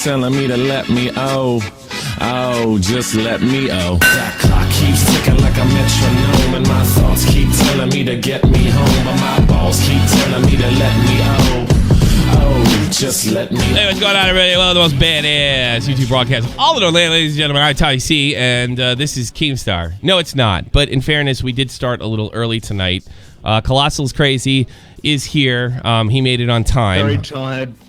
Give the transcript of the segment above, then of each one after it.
Telling me to let me just let me That clock keeps ticking like a metronome, and my thoughts keep telling me to get me home, but my balls keep telling me to let me just let me. Hey, what's going on, everybody? One of the most badass YouTube broadcasts of all of the land, ladies and gentlemen. I'm Tommy C, and this is Keemstar. No, it's not, but in fairness, we did start a little early tonight. Colossal's Crazy is here. He made it on time.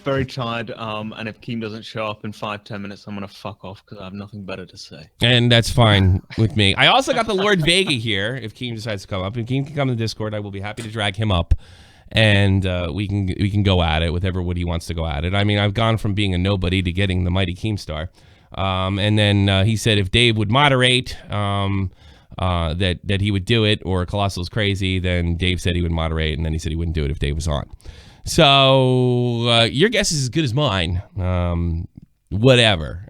Very tired. And if Keem doesn't show up in 5-10 minutes, I'm gonna fuck off because I have nothing better to say. And that's fine with me. I also got the Lord Vega here. If Keem decides to come up, and Keem can come to the Discord, I will be happy to drag him up, and we can go at it with what he wants to go at it. I mean, I've gone from being a nobody to getting the mighty Keemstar. And then he said if Dave would moderate, that he would do it, or Colossal's Crazy, then Dave said he would moderate, and then he said he wouldn't do it if Dave was on. So your guess is as good as mine. Whatever.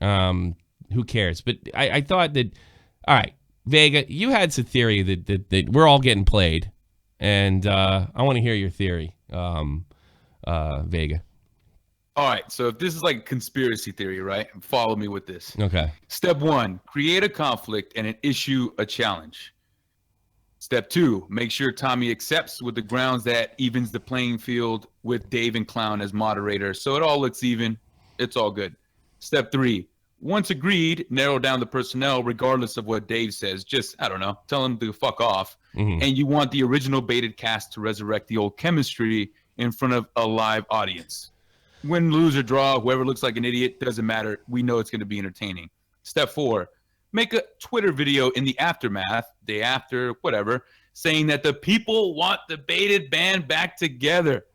Who cares? But I thought that, all right, Vega, you had some theory that we're all getting played, and I want to hear your theory, Vega. All right, so if this is like conspiracy theory, right? Follow me with this. Okay. Step 1, create a conflict and issue a challenge. Step 2, make sure Tommy accepts with the grounds that evens the playing field with Dave and Clown as moderator, so it all looks even. It's all good. Step 3, once agreed, narrow down the personnel regardless of what Dave says. Just, I don't know, tell him to fuck off. Mm-hmm. And you want the original baited cast to resurrect the old chemistry in front of a live audience. Win, lose, or draw, whoever looks like an idiot, doesn't matter. We know it's going to be entertaining. Step 4, make a Twitter video in the aftermath, day after, whatever, saying that the people want the baited band back together.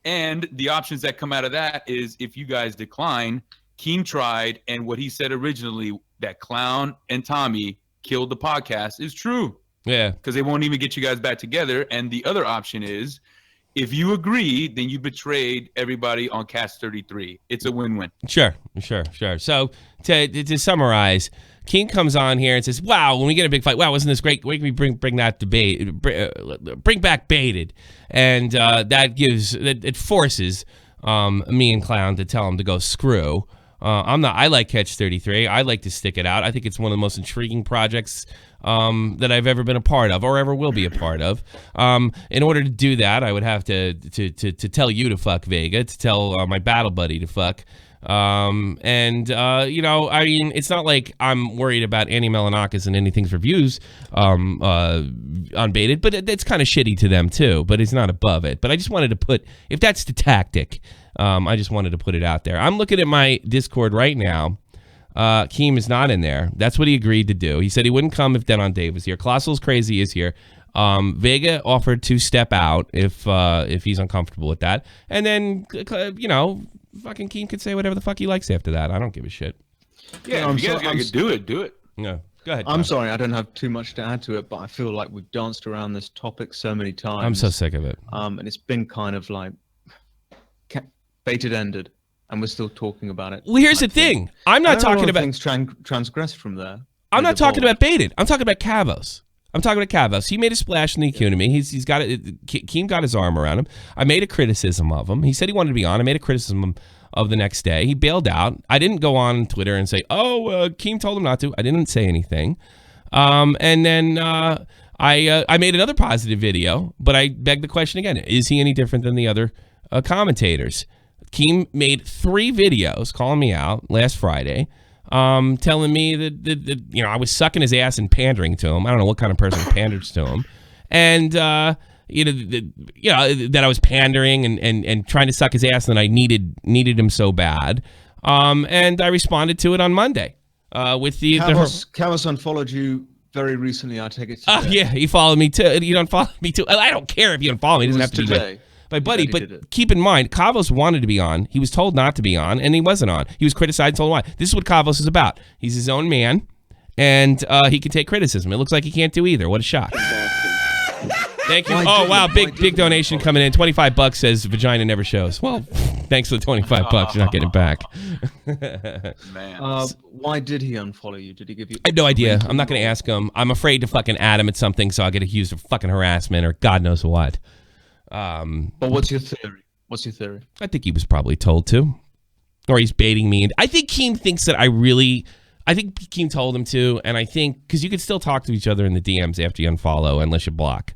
And the options that come out of that is if you guys decline, Keem tried, and what he said originally, that Clown and Tommy killed the podcast, is true. Yeah. Because they won't even get you guys back together. And the other option is, if you agree, then you betrayed everybody on Cast 33. It's a win-win. Sure. So to summarize, Keem comes on here and says, wow, when we get a big fight, wow, wasn't this great? Why can we bring that debate, bring back baited? And it forces me and Clown to tell him to go screw. I like Catch 33. I like to stick it out. I think it's one of the most intriguing projects that I've ever been a part of, or ever will be a part of. In order to do that, I would have to tell you to fuck, Vega, to tell my battle buddy to fuck. I mean, it's not like I'm worried about Annie Melanakis and Anything's reviews unbaited, but it's kind of shitty to them too, but it's not above it. But I just wanted to put, if that's the tactic, I just wanted to put it out there. I'm looking at my Discord right now. Keem is not in there. That's what he agreed to do. He said he wouldn't come if Dead on Dave was here. Colossal's Crazy is here. Vega offered to step out if he's uncomfortable with that. And then, fucking Keem could say whatever the fuck he likes after that. I don't give a shit. Yeah, if you guys gotta do it. Yeah, go ahead. I'm sorry, I don't have too much to add to it, but I feel like we've danced around this topic so many times. I'm so sick of it. And it's been kind of like baited ended. And we're still talking about it. Well, here's the thing. I'm not talking about things transgressed from there. I'm not talking about baited. I'm talking about Kavos. He made a splash in the economy. He's got it. Keem got his arm around him. I made a criticism of him. He said he wanted to be on. I made a criticism of the next day. He bailed out. I didn't go on Twitter and say, Keem told him not to. I didn't say anything. And then I made another positive video, but I begged the question again. Is he any different than the other commentators? Keem made 3 videos calling me out last Friday, telling me that I was sucking his ass and pandering to him. I don't know what kind of person panders to him, and that I was pandering and trying to suck his ass, and I needed him so bad. And I responded to it on Monday with the Kavos unfollowed you very recently. I take it. Yeah, he followed me too. You don't follow me too. I don't care if you unfollow me. It doesn't have to be today. My buddy, but keep in mind, Kavos wanted to be on. He was told not to be on, and he wasn't on. He was criticized, told why. This is what Kavos is about. He's his own man, and he can take criticism. It looks like he can't do either. What a shock. Thank you. Oh, wow, big donation coming in. $25 says vagina never shows. Well, thanks for the $25. You're not getting it back. Man. Why did he unfollow you? Did he give you... I have no idea. I'm not going to ask him. I'm afraid to fucking add him at something, so I'll get accused of fucking harassment or God knows what. But what's your theory? I think he was probably told to. or he's baiting me. And I think Keem thinks that I think Keem told him to, and I think, because you could still talk to each other in the DMs after you unfollow, unless you block.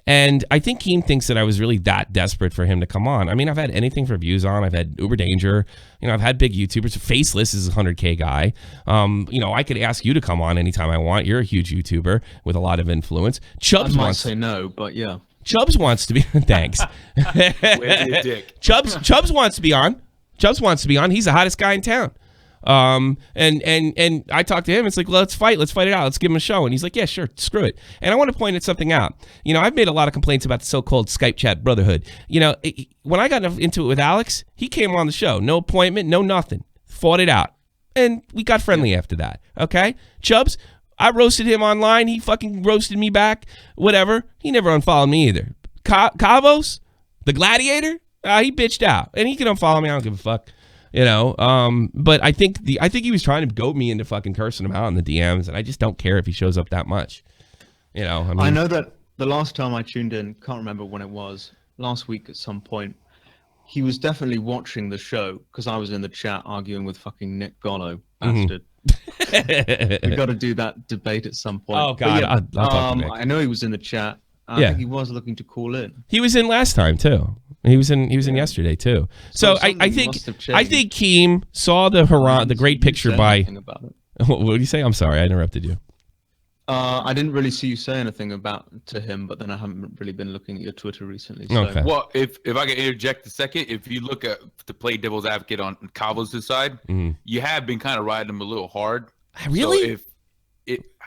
And I think Keem thinks that I was really that desperate for him to come on. I mean, I've had anything for views on. I've had Uber Danger. I've had big YouTubers. Faceless is a 100K guy. I could ask you to come on anytime I want. You're a huge YouTuber with a lot of influence. Chubs I might wants say no, but yeah. Chubs wants to be. Thanks. Where's your dick? Chubs wants to be on. Chubs wants to be on. He's the hottest guy in town. And I talked to him. It's like, let's fight it out. Let's give him a show. And he's like, yeah, sure. Screw it. And I want to point something out. I've made a lot of complaints about the so-called Skype chat brotherhood. When I got into it with Alex, he came on the show. No appointment, no nothing. Fought it out. And we got friendly after that. Okay? Chubs, I roasted him online. He fucking roasted me back. Whatever. He never unfollowed me either. Kavos, the gladiator, he bitched out. And he can unfollow me. I don't give a fuck. But I think he was trying to goat me into fucking cursing him out in the DMs, and I just don't care if he shows up that much. I know that the last time I tuned in, can't remember when it was, last week at some point, he was definitely watching the show because I was in the chat arguing with fucking Nick Gollo, bastard. We got to do that debate at some point. Oh God, yeah, I'll talk to Nick. I know he was in the chat. I think he was looking to call in. He was in last time too. He was in yesterday too. So I think Keem saw the great picture by. What did you say? I'm sorry, I interrupted you. I didn't really see you say anything to him, but then I haven't really been looking at your Twitter recently. So. Okay. Well, if I can interject a second, if you look at to play devil's advocate on Kavos' side, you have been kind of riding him a little hard. Really? So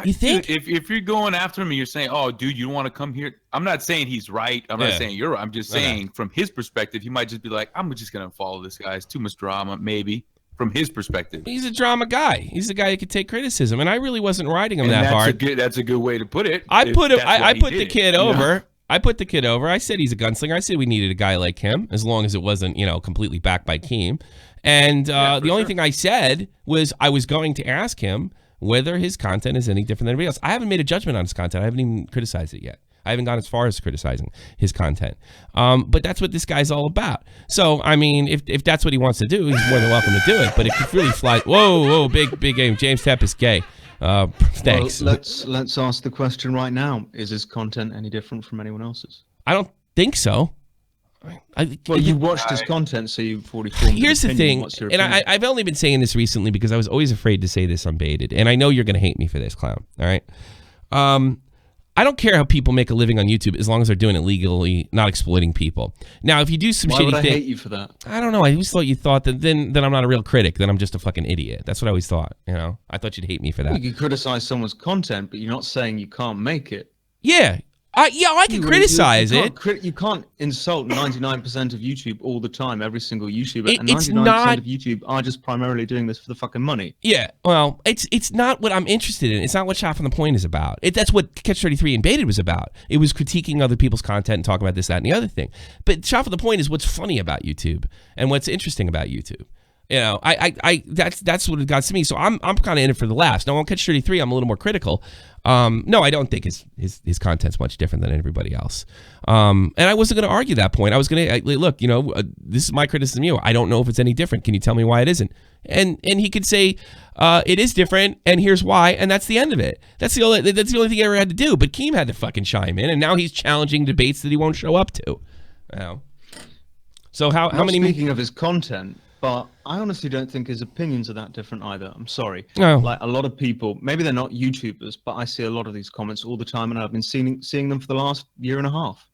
you think if you're going after him and you're saying, "Oh, dude, you don't want to come here," I'm not saying he's right. I'm not saying you're right. I'm just saying from his perspective, he might just be like, "I'm just gonna follow this guy. It's too much drama." Maybe from his perspective, he's a drama guy. He's the guy who could take criticism, and I really wasn't riding him that hard. That's a good way to put it. I put the kid over. I put the kid over. I said he's a gunslinger. I said we needed a guy like him, as long as it wasn't, completely backed by Keem. And the only thing I said was I was going to ask him whether his content is any different than everybody else. I haven't made a judgment on his content. I haven't even criticized it yet. I haven't gone as far as criticizing his content. But that's what this guy's all about. So, I mean, if that's what he wants to do, he's more than welcome to do it. But if he really flies, whoa, big game. James Tepp is gay. Thanks. Well, let's ask the question right now. Is his content any different from anyone else's? I don't think so. You watched his content, so you've already formed Here's the thing, and I've only been saying this recently because I was always afraid to say this unbaited, and I know you're going to hate me for this, clown. All right, I don't care how people make a living on YouTube as long as they're doing it legally, not exploiting people. Now, if you do some shitty thing, why would I hate you for that? I don't know. I always thought you thought that then I'm not a real critic. Then I'm just a fucking idiot. That's what I always thought. I thought you'd hate me for that. You can criticize someone's content, but you're not saying you can't make it. Yeah. I can criticize it. You can't insult 99% of YouTube all the time, every single YouTuber. And it's 99% not, of YouTube are just primarily doing this for the fucking money. Yeah, well, it's not what I'm interested in. It's not what Shot from the Point is about. That's what Catch-33 and Baited was about. It was critiquing other people's content and talking about this, that, and the other thing. But Shot from the Point is what's funny about YouTube and what's interesting about YouTube. That's what it got to me. So I'm kind of in it for the laughs. Now on Catch-33, I'm a little more critical. No, I don't think his content's much different than everybody else. And I wasn't going to argue that point. I was going to look. This is my criticism of you. I don't know if it's any different. Can you tell me why it isn't? And he could say it is different, and here's why, and that's the end of it. That's the only thing he ever had to do. But Keem had to fucking chime in, and now he's challenging debates that he won't show up to. So how many? Speaking of his content. But I honestly don't think his opinions are that different either. I'm sorry. No. Like a lot of people, maybe they're not YouTubers, but I see a lot of these comments all the time, and I've been seeing them for the last year and a half.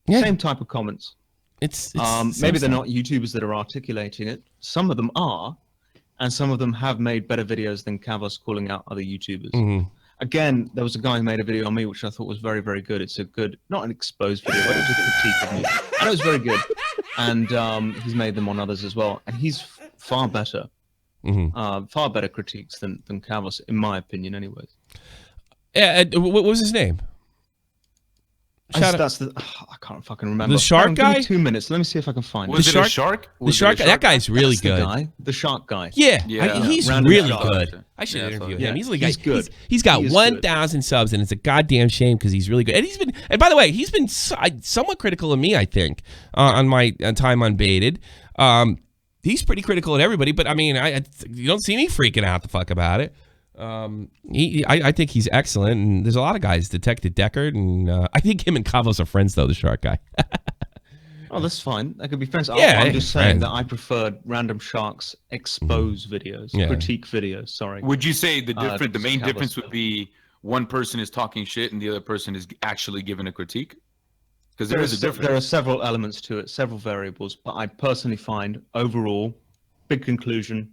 Yeah. Same type of comments. It's maybe they're not YouTubers that are articulating it. Some of them are, and some of them have made better videos than Kavos calling out other YouTubers. Mm-hmm. Again, there was a guy who made a video on me, which I thought was very, very good. It's a good, not an exposed video, but it was a critique of me. And it was very good. And he's made them on others as well. And he's far better, far better critiques than Kavos, in my opinion, anyways. Yeah, what was his name? I can't fucking remember. The shark guy? Give me 2 minutes. Let me see if I can find it. Was it a shark? The shark guy? That guy's really good. The shark guy. Yeah, he's really good. I should interview him. Yeah, he's really he's good. He's got 1,000 subs, and it's a goddamn shame because he's really good. And by the way, he's been somewhat critical of me, I think, on my time unbaited. he's pretty critical of everybody. But I mean, you don't see me freaking out the fuck about it. I think he's excellent, and there's a lot of guys, Detective Deckard, and I think him and Kavos are friends though. The shark guy. Oh, that's fine. That could be friends. Yeah, I'm just saying friends. that I preferred Random Sharks expose videos, Yeah. critique videos. Sorry. Would you say the just main Kavos difference would stuff. be one person is talking shit and the other person is actually giving a critique? Because there is a difference. There are several elements to it, several variables, but I personally find overall, big conclusion,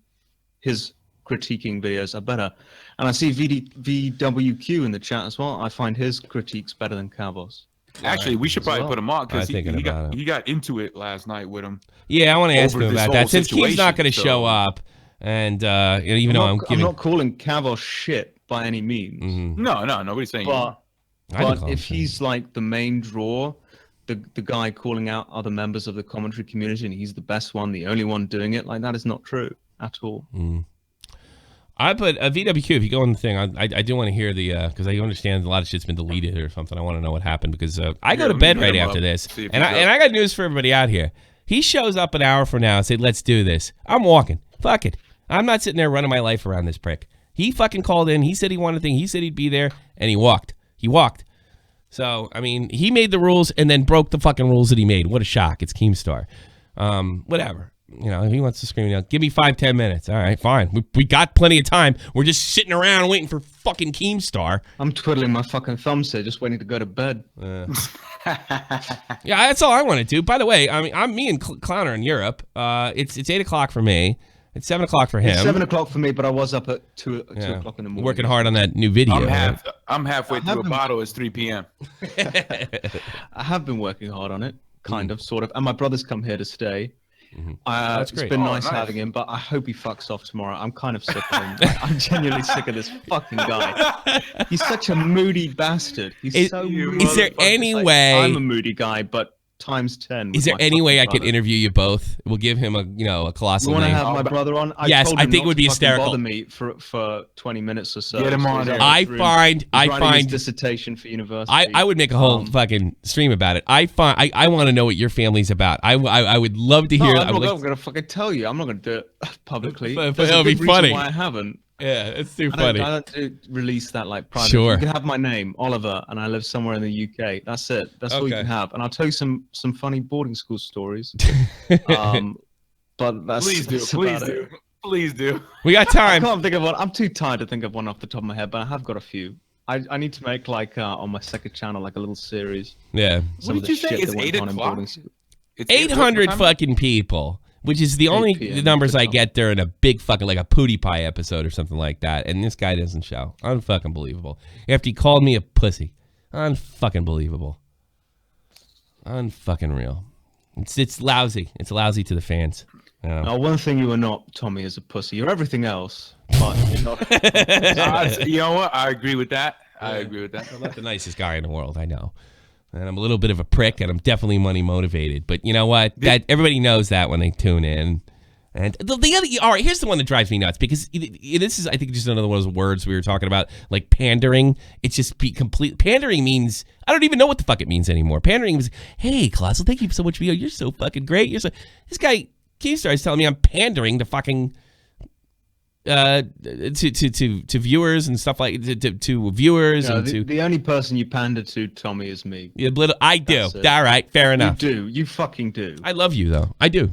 his critiquing videos are better. And I see VWQ in the chat as well. I find his critiques better than Kavos. Actually, we should probably well. put him on because I'm thinking about it. he got into it last night with him. Yeah, I want to ask Over him this about whole that since Keem's not going to situation, show so- up, and even though I'm I'm giving. not calling Kavos shit by any means, No, nobody's saying. but I can call him if shit. he's like the main draw, the guy calling out other members of the commentary community, and he's the best one, the only one doing it, like that is not true at all. I put a VWQ. If you go on the thing, I do want to hear the because I understand a lot of shit's been deleted or something. I want to know what happened because I go to let me bed hit right him after up, this, see if and he's I got news for everybody out here. He shows up an hour from now and say, "Let's do this." I'm walking. Fuck it. I'm not sitting there running my life around this prick. He fucking called in. He said he wanted a thing. He said he'd be there, and he walked. He walked. So I mean, he made the rules and then broke the fucking rules that he made. What a shock! It's Keemstar. Whatever. You know, if he wants to scream out, give me 5-10 minutes. All right, fine. We got plenty of time. We're just sitting around waiting for fucking Keemstar. I'm twiddling my fucking thumbs here, just waiting to go to bed. Yeah, that's all I want to do. By the way, I mean, me and Clown are in Europe. It's 8 o'clock for me. It's 7 o'clock for him. It's 7 o'clock for me, but I was up at 2 o'clock in the morning. Working hard on that new video. I'm halfway through a haven't- bottle. It's 3 p.m. I have been working hard on it, kind of, sort of. And my brother's come here to stay. That's great. It's been Oh, nice nice. having him, but I hope he fucks off tomorrow. I'm kind of sick of him. I'm genuinely sick of this fucking guy. He's such a moody bastard. He's so moody. Is there any way? I'm a moody guy, but times 10. Is there any way I could interview you both? We'll give him a colossal You want to name. have my brother on? Yes, told I him think it not would be to fucking hysterical. Bother me for 20 minutes or so. Get him So on he's there. in I his room. find He's writing his find dissertation for university. I would make a whole fucking stream about it. I want to know what your family's about. I would love to hear. No, I I'm would not like- going to fucking tell you. I'm not going to do it publicly. But There's it'll a be good reason funny. why I haven't. yeah, it's too I funny. don't release that like private. Sure. You can have my name, Oliver, and I live somewhere in the UK. That's it. That's all you Okay. can have. And I'll tell you some funny boarding school stories. But that's Please do. that's Please about do. it. Please do. We got I time. can't think of one. I'm too tired to think of one off the top of my head, but I have got a few. I need to make like on my second channel like a little series. Yeah, Some What of did the you say? shit It's that went 8 on in o'clock? boarding school. It's 800 what time? fucking people, which is the only PM numbers I for get during a big fucking like a Pootie Pie episode or something like that, and this guy doesn't show. Unfucking believable. After he called me a pussy, unfucking believable. Unfucking real. It's lousy. It's lousy to the fans. Now, one thing you are not, Tommy, is a pussy. You're everything else, but you're not. You know what? I agree with that. I agree with that. I'm not the nicest guy in the world, I know. And I'm a little bit of a prick, and I'm definitely money motivated. But you know what? That everybody knows that when they tune in. And the other, all right, here's the one that drives me nuts because this is, I think, just another one of those words we were talking about, like pandering. It's just complete. Pandering means I don't even know what the fuck it means anymore. Pandering was, hey, Colossal, thank you so much for you're so fucking great. You're so this guy Keemstar is telling me I'm pandering to fucking to viewers and stuff like to viewers No, and to. the only person you pander to, Tommy, is me. Yeah, I do. That's it. All right, fair You enough. do. You fucking do. I love you though. I do.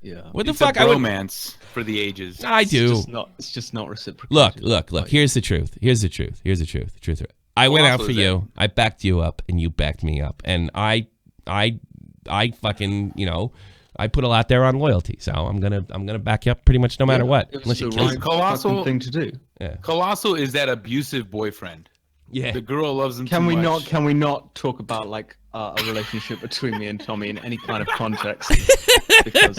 Yeah. What the It's fuck? a I would. romance for the ages. I do. It's just not reciprocal. Look. Here's the truth. Here's the truth. The truth. I went out also for is you. I backed you up, and you backed me up, and I fucking I put a lot there on loyalty. So I'm gonna back you up pretty much no matter what. It was Unless you the kill right me. Colossal- fucking thing to do. Colossal is that abusive boyfriend. Yeah. The girl loves him Can too we much. Can we not talk about like a relationship between me and Tommy in any kind of context? Because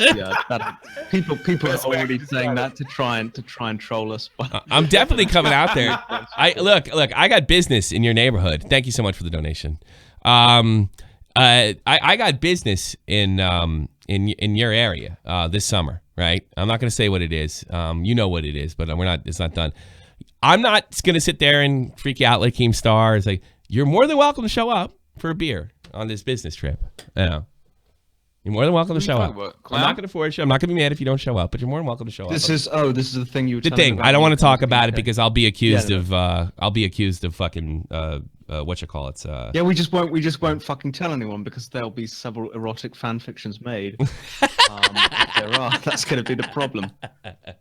people are already saying that to try and troll us. But I'm definitely coming out there. I look. I got business in your neighborhood. Thank you so much for the donation. I got business in your area this summer. Right. I'm not going to say what it is. You know what it is, but we're not. It's not done. I'm not going to sit there and freak you out like Keemstar. It's like you're more than welcome to show up for a beer on this business trip. You're more than welcome to What are you show up. talking about? I'm Clown? not going to force you. I'm not going to be mad if you don't show up, but you're more than welcome to show up. This is the thing you were the telling me thing. about I don't when want you to talk came about it UK. because I'll be accused Yeah, of fucking what you call it. Yeah, we just won't fucking tell anyone because there'll be several erotic fan fictions made. If there are, that's going to be the problem.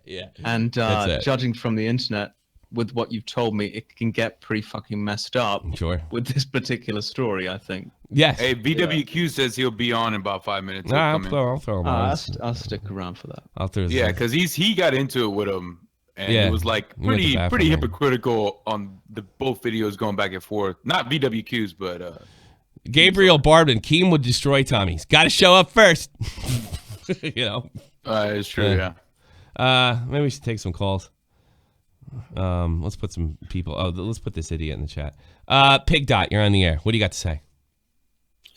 Yeah. And That's it. judging from the internet, with what you've told me, it can get pretty fucking messed up. Sure. With this particular story, I think. Yes. Hey, VWQ says he'll be on in about 5 minutes. He'll Nah, come in. I'll throw him on. I'll stick around for that. I'll throw his Yeah, because he got into it with him, and Yeah, it was like he went to bat for pretty me. hypocritical on the both videos going back and forth. Not VWQs, but Gabriel Barbin. Keem would destroy Tommy. He's got to show up first. You know. it's true. Yeah. Maybe we should take some calls. Let's put some people. Oh, let's put this idiot in the chat. Pig Dot, you're on the air. What do you got to say?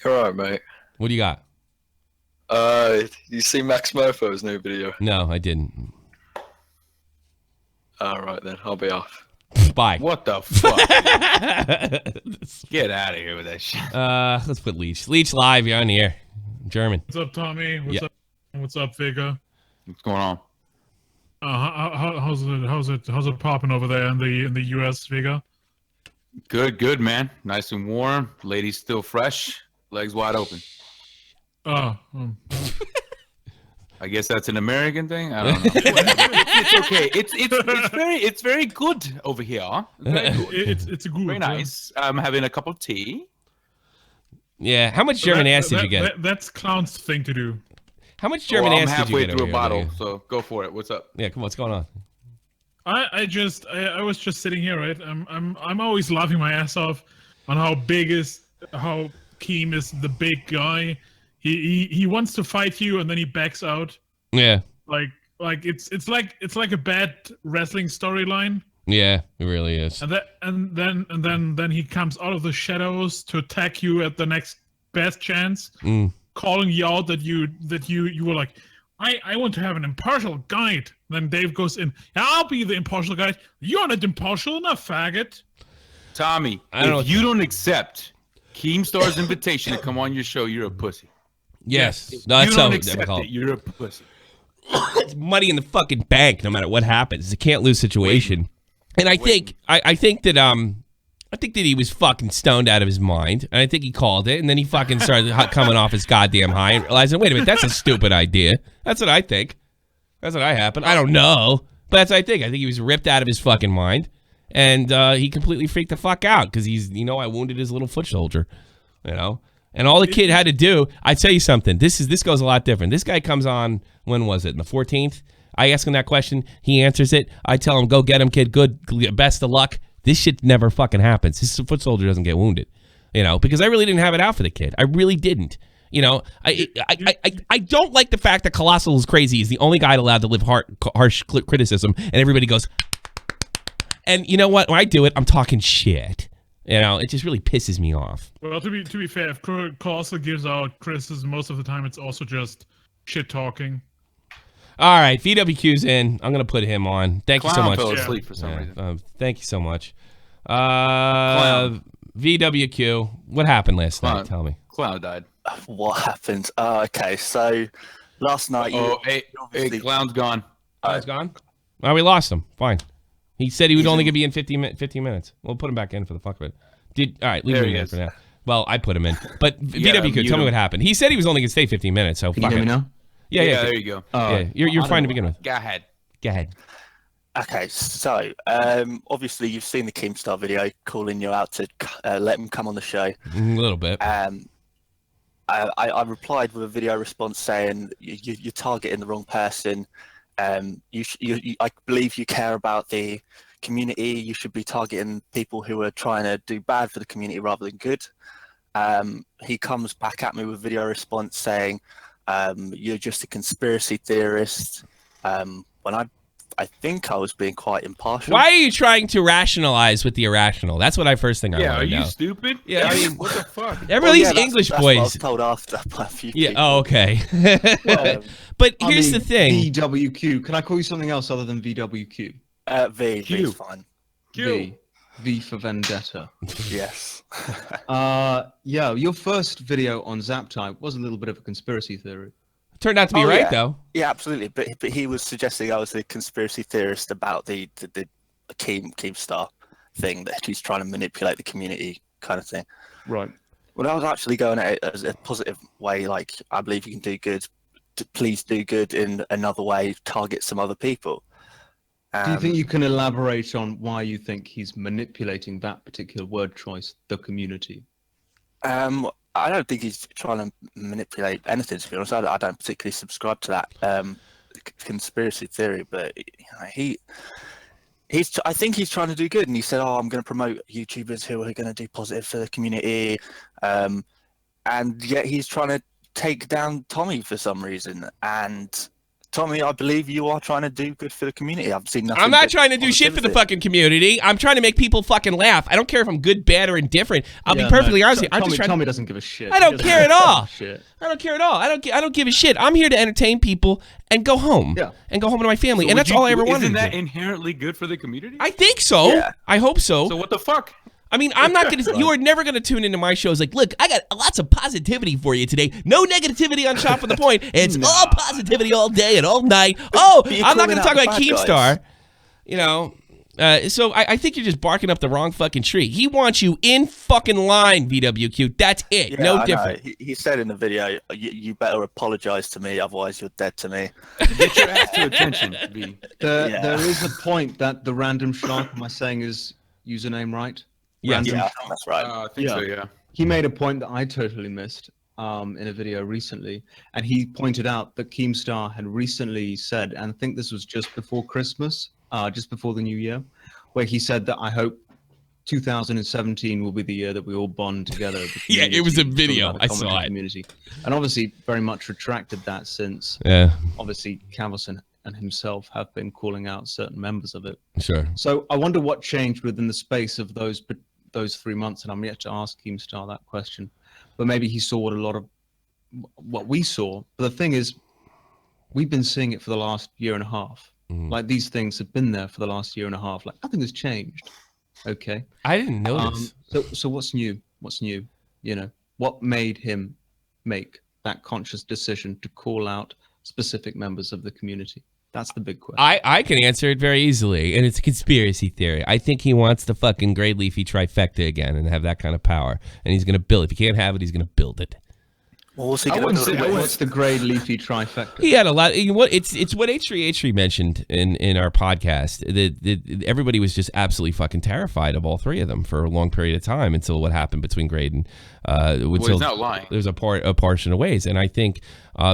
You're alright, mate. What do you got? You see Max Mofo's new video? No, I didn't. Alright then, I'll be off. Bye. What the fuck? Get out of here with that shit. Let's put Leech. Leech live. You're on the air. German. What's up, Tommy? Yeah. What's up, Vega? What's going on? How's it popping over there in the U.S., Vega? Good, man. Nice and warm. Lady's still fresh. Legs wide open. I guess that's an American thing. I don't know. It's okay. It's very good over here. Very good. It's a good. Very nice. I'm having a cup of tea. Yeah. How much German ass did you get? That's Clown's thing to do. How much German I'm ass did you halfway get through over a bottle, here? so go for it. What's up? Yeah. Come on. What's going on? I was just sitting here, right? I'm always laughing my ass off on how Keem is the big guy. He wants to fight you and then he backs out. Yeah. Like it's like a bad wrestling storyline. Yeah. It really is. And then he comes out of the shadows to attack you at the next best chance, calling you out that you were like, I want to have an impartial guide. Then Dave goes in, I'll be the impartial guide. You're not impartial enough, faggot. Tommy, if you don't accept Keemstar's invitation to come on your show, you're a pussy. Yes. If No, you that's don't how accept it, you're a pussy. It's money in the fucking bank, no matter what happens. It's a can't lose situation. And I think that he was fucking stoned out of his mind, and I think he called it, and then he fucking started coming off his goddamn high and realizing, wait a minute, that's a stupid idea. That's what I think. That's what happened. I don't know, but that's what I think. I think he was ripped out of his fucking mind, and he completely freaked the fuck out because I wounded his little foot soldier, And all the kid had to do, I tell you something, this goes a lot different. This guy comes on, when was it, the 14th? I ask him that question, he answers it. I tell him, go get him, kid, good, best of luck. This shit never fucking happens. His foot soldier doesn't get wounded, because I really didn't have it out for the kid. I really didn't. I don't like the fact that Colossal is crazy. He's the only guy allowed to live harsh criticism, and everybody goes, and you know what? When I do it, I'm talking shit. It just really pisses me off. Well, to be fair, if Colossal gives out criticism, most of the time it's also just shit talking. All right, VWQ's in. I'm gonna put him on. Thank you so much. Fell asleep for some reason. Thank you so much. VWQ, what happened last night? Tell me. Clown died. What happened? Okay, so last night. Hey, Clown's gone. He's gone? Oh, we lost him. Fine. He said he would only be in 15 minutes. We'll put him back in for the fuck of it. All right, leave him in for now. Well, I put him in. But VWQ, tell me what happened. He said he was only going to stay 15 minutes, so Can fuck you it. hear me now? Yeah. There you go. Yeah, you're fine to begin with. Go ahead. Go ahead. Okay, so obviously you've seen the Keemstar video calling you out to let him come on the show. A little bit. I replied with a video response saying you're targeting the wrong person. I believe you care about the community. You should be targeting people who are trying to do bad for the community rather than good. He comes back at me with a video response saying you're just a conspiracy theorist. When I think I was being quite impartial. Why are you trying to rationalize with the irrational? That's what I first think I want to know. Are you stupid? Yeah, I mean, what the fuck? Every these English that's boys. What I was told after by a few people. Oh, okay. But here's the thing. VWQ. Can I call you something else other than VWQ? V is fine. Q. V for Vendetta. Yes. Yeah, your first video on Zaptype was a little bit of a conspiracy theory. Turned out to be Oh, right yeah. though. Yeah, absolutely. But he was suggesting I was the conspiracy theorist about the Keemstar thing, that he's trying to manipulate the community kind of thing. Right. Well, I was actually going at it as a positive way. Like, I believe you can do good. Please do good in another way. Target some other people. Do you think you can elaborate on why you think he's manipulating that particular word choice, the community? I don't think he's trying to manipulate anything, to be honest. I don't particularly subscribe to that conspiracy theory, but I think he's trying to do good, and he said, "Oh, I'm going to promote YouTubers who are going to do positive for the community," and yet he's trying to take down Tommy for some reason. And Tommy, I believe you are trying to do good for the community. I've seen nothing. I'm not trying to do shit for the fucking community. I'm trying to make people fucking laugh. I don't care if I'm good, bad, or indifferent. I'll be perfectly honest with you. I'm just trying. Tommy doesn't give a shit. I don't care at all. Shit. I don't care at all. I don't give a shit. I'm here to entertain people and go home. Yeah. And go home to my family. So and that's all I ever wanted. Isn't to that do. inherently good for the community? I think so. Yeah. I hope so. So what the fuck? I mean, I'm not going to, you are never going to tune into my shows like, look, I got lots of positivity for you today. No negativity on Shot for the Point. It's all positivity all day and all night. Oh, I'm not going to talk about Keemstar. You know, so I think you're just barking up the wrong fucking tree. He wants you in fucking line, VWQ. That's it. Yeah, no different. He said in the video, you better apologize to me, otherwise you're dead to me. Get your ass to attention, V. There is a point that the random shark, am I saying his username right? Yes. Random Yeah, Shark. that's right. I think so, yeah. He made a point that I totally missed in a video recently, and he pointed out that Keemstar had recently said, and I think this was just before Christmas, just before the new year, where he said that I hope 2017 will be the year that we all bond together. Yeah, it was a video. The I saw it. community. And obviously very much retracted that since obviously Kavos and himself have been calling out certain members of it. Sure. So I wonder what changed within the space of those 3 months, and I'm yet to ask Keemstar that question. But maybe he saw what we saw. But the thing is, we've been seeing it for the last year and a half. Like, these things have been there for the last year and a half. Like, nothing has changed. Okay. I didn't notice. So what's new? What's new? You know, what made him make that conscious decision to call out specific members of the community? That's the big question. I can answer it very easily, and it's a conspiracy theory. I think he wants the fucking Grey Leafy trifecta again and have that kind of power, and he's going to build it. If he can't have it, he's going to build it. Well, what's he I going wouldn't to say do? what's the Grey Leafy trifecta. He had a lot. It's what H3 mentioned in our podcast. That everybody was just absolutely fucking terrified of all three of them for a long period of time until what happened between Grade and he's not lying. There's a portion of ways, and I think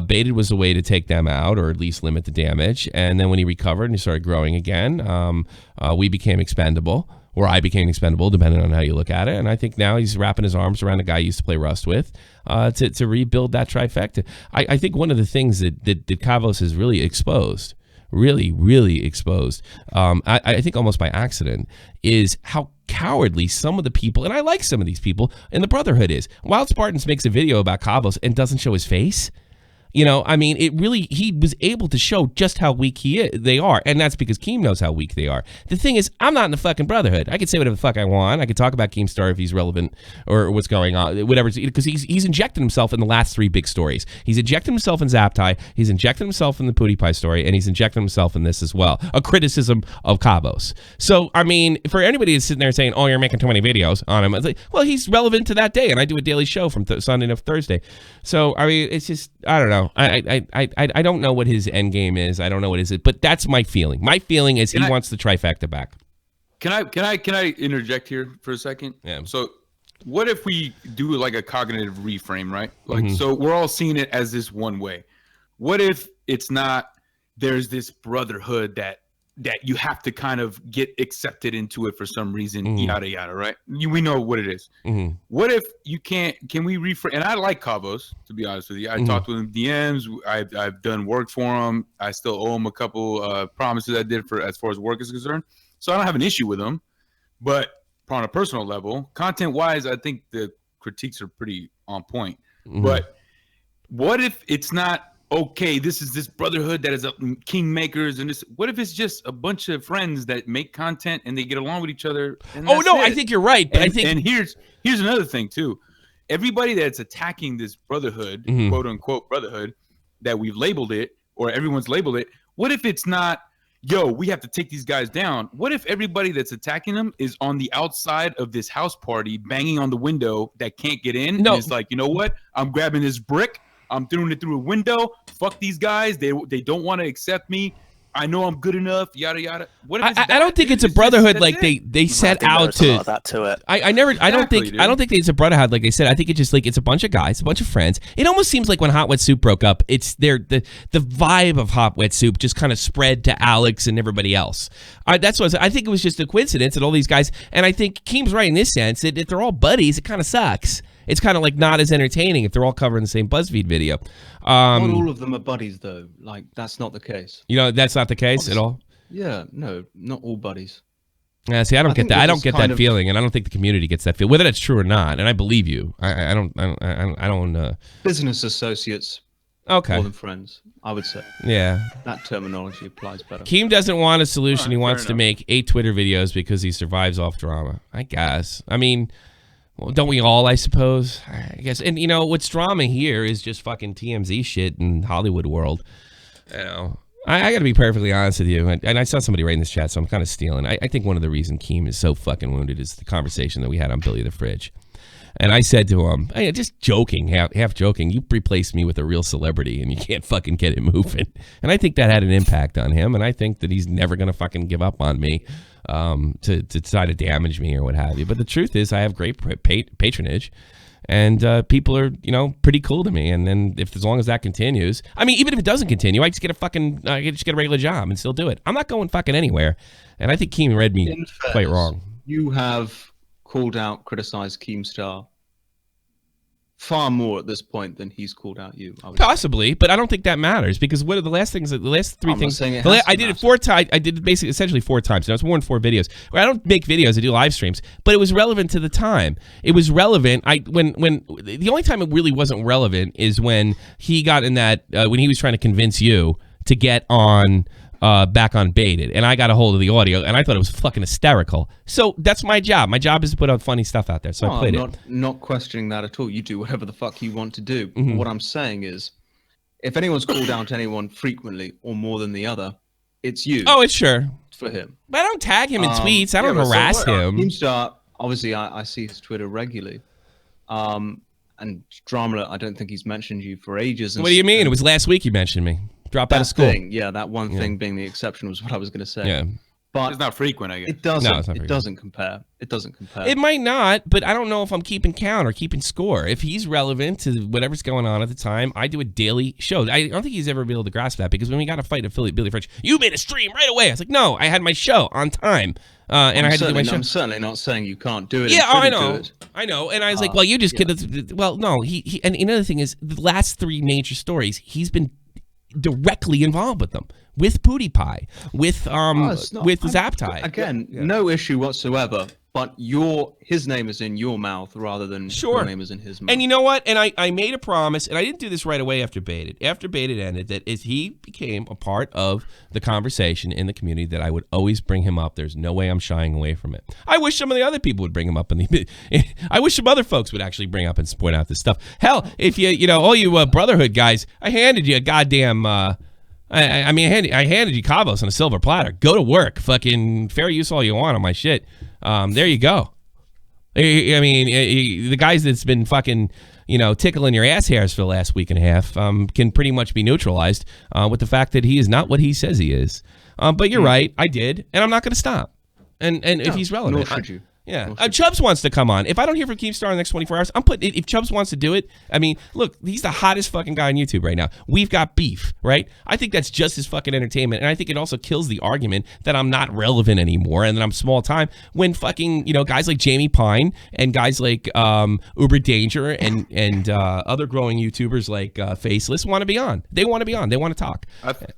Baited was a way to take them out or at least limit the damage. And then when he recovered and he started growing again, we became expendable. Or I became expendable, depending on how you look at it. And I think now he's wrapping his arms around a guy he used to play Rust with to rebuild that trifecta. I think one of the things that Kavos has really exposed, really exposed, I think almost by accident, is how cowardly some of the people, and I like some of these people, in the Brotherhood is. Wild Spartans makes a video about Kavos and doesn't show his face. You know, I mean, he was able to show just how weak they are, and that's because Keem knows how weak they are. The thing is, I'm not in the fucking Brotherhood. I can say whatever the fuck I want. I can talk about Keemstar if he's relevant or what's going on, whatever, because he's injected himself in the last three big stories. He's injected himself in Zaptai, he's injected himself in the PewDiePie story, and he's injected himself in this as well, a criticism of Kavos. So, I mean, for anybody that's sitting there saying, oh, you're making too many videos on him, it's like, well, he's relevant to that day, and I do a daily show from Sunday to Thursday. So, I mean, it's just, I don't know. I don't know what his end game is. I don't know what is it, but that's my feeling. My feeling is he wants the trifecta back. Can I interject here for a second? Yeah. So what if we do like a cognitive reframe, right? Like, so we're all seeing it as this one way. What if it's not, there's this brotherhood that you have to kind of get accepted into it for some reason, yada, yada, right? We know what it is. What if you can we reframe? And I like Kavos, to be honest with you. I talked with him DMs. I've done work for him. I still owe him a couple promises I did for as far as work is concerned. So I don't have an issue with him. But on a personal level, content-wise, I think the critiques are pretty on point. But what if it's not okay, this is this brotherhood that is kingmakers, and this. What if it's just a bunch of friends that make content and they get along with each other? And Oh no, it? I think you're right. But and, I think and here's another thing too. Everybody that's attacking this brotherhood, quote unquote brotherhood, that we've labeled it, or everyone's labeled it. What if it's not? Yo, we have to take these guys down. What if everybody that's attacking them is on the outside of this house party, banging on the window that can't get in? No. And it's like, you know what? I'm grabbing this brick. I'm throwing it through a window. Fuck these guys. They don't want to accept me. I know I'm good enough. Yada yada. What if I don't think it's a brotherhood like they set out There's a lot to. of that to it. I don't think it's a brotherhood like they said. I think it's just like it's a bunch of guys, a bunch of friends. It almost seems like when Hot Wet Soup broke up, it's the vibe of Hot Wet Soup just kind of spread to Alex and everybody else. That's what I think it was just a coincidence that all these guys. And I think Keem's right in this sense that if they're all buddies, it kind of sucks. It's kind of like not as entertaining if they're all covering the same BuzzFeed video. Not all of them are buddies, though. Like, that's not the case. You know, that's not the case at all. Yeah, no, not all buddies. Yeah, see, I don't get that. I don't get that of- feeling, and I don't think the community gets that feeling, whether that's true or not. And I believe you. I don't. Business associates Okay. more than friends, I would say. Yeah. That terminology applies better. Keem doesn't want a solution. He wants fair to enough. make 8 Twitter videos because he survives off drama. I guess. I mean, well, don't we all, I suppose? I guess. And, you know, what's drama here is just fucking TMZ shit in Hollywood world. You know, I got to be perfectly honest with you. And I saw somebody write in this chat, so I'm kind of stealing. I think one of the reasons Keem is so fucking wounded is the conversation that we had on Billy the Fridge. And I said to him, hey, just joking, half joking, you replaced me with a real celebrity and you can't fucking get it moving. And I think that had an impact on him. And I think that he's never going to fucking give up on me to try to damage me or what have you. But the truth is I have great patronage and people are, you know, pretty cool to me. And then as long as that continues, I mean, even if it doesn't continue, I just get a regular job and still do it. I'm not going fucking anywhere. And I think Keem read me In quite fairness, wrong. You have called out, criticized Keemstar far more at this point than he's called out you. I would say. Possibly, but I don't think that matters because what are the last things? The last 3 I'm not things. saying it the has I to did it matter. 4 times. I did it basically essentially 4 times. Now it's more than 4 videos. Where I don't make videos. I do live streams, but it was relevant to the time. It was relevant. When the only time it really wasn't relevant is when he got in that when he was trying to convince you to get on. Back on Baited, and I got a hold of the audio, and I thought it was fucking hysterical. So that's my job. My job is to put out funny stuff out there. So I played I'm it. not questioning that at all. You do whatever the fuck you want to do. Mm-hmm. What I'm saying is, if anyone's called out to anyone frequently or more than the other, it's you. Oh, it's sure. For him. But I don't tag him in tweets. I don't but so harass what? him. Keemstar, obviously, I see his Twitter regularly. And Drama, I don't think he's mentioned you for ages. What do you mean? It was last week you mentioned me. Dropped out of school. That one thing being the exception was what I was going to say. Yeah. But It's not frequent, I guess. it doesn't. No, it's not it very doesn't compare. It doesn't compare. It might not, but I don't know if I'm keeping count or keeping score. If he's relevant to whatever's going on at the time, I do a daily show. I don't think he's ever been able to grasp that because when we got a fight at Billy French, you made a stream right away. I was like, no, I had my show on time. And I had to do my show. I'm certainly not saying you can't do it. Yeah, and I couldn't do know. it. I know. And I was like, well, you just could. Well, no. He and another thing is the last 3 major stories, he's been directly involved with them. With PewDiePie, with Zaptai. Again, no issue whatsoever. But his name is in your mouth rather than your name is in his mouth. And you know what? And I made a promise, and I didn't do this right away after Baited. After Baited ended, that as he became a part of the conversation in the community, that I would always bring him up. There's no way I'm shying away from it. I wish some of the other people would bring him up. I wish some other folks would actually bring up and point out this stuff. Hell, if all you Brotherhood guys, I handed you a goddamn... I handed you Kavos on a silver platter. Go to work. Fucking fair use all you want on my shit. There you go. I mean, the guys that's been fucking, tickling your ass hairs for the last week and a half can pretty much be neutralized with the fact that he is not what he says he is. But you're right. I did. And I'm not going to stop. And if he's relevant. Nor should you. Yeah, Chubs wants to come on. If I don't hear from Keemstar in the next 24 hours, I'm putting. If Chubs wants to do it, I mean, look, he's the hottest fucking guy on YouTube right now. We've got beef, right? I think that's just as fucking entertainment, and I think it also kills the argument that I'm not relevant anymore and that I'm small time. When fucking guys like Jamie Pine and guys like Uber Danger and other growing YouTubers like Faceless want to be on. They want to be on. They want to talk.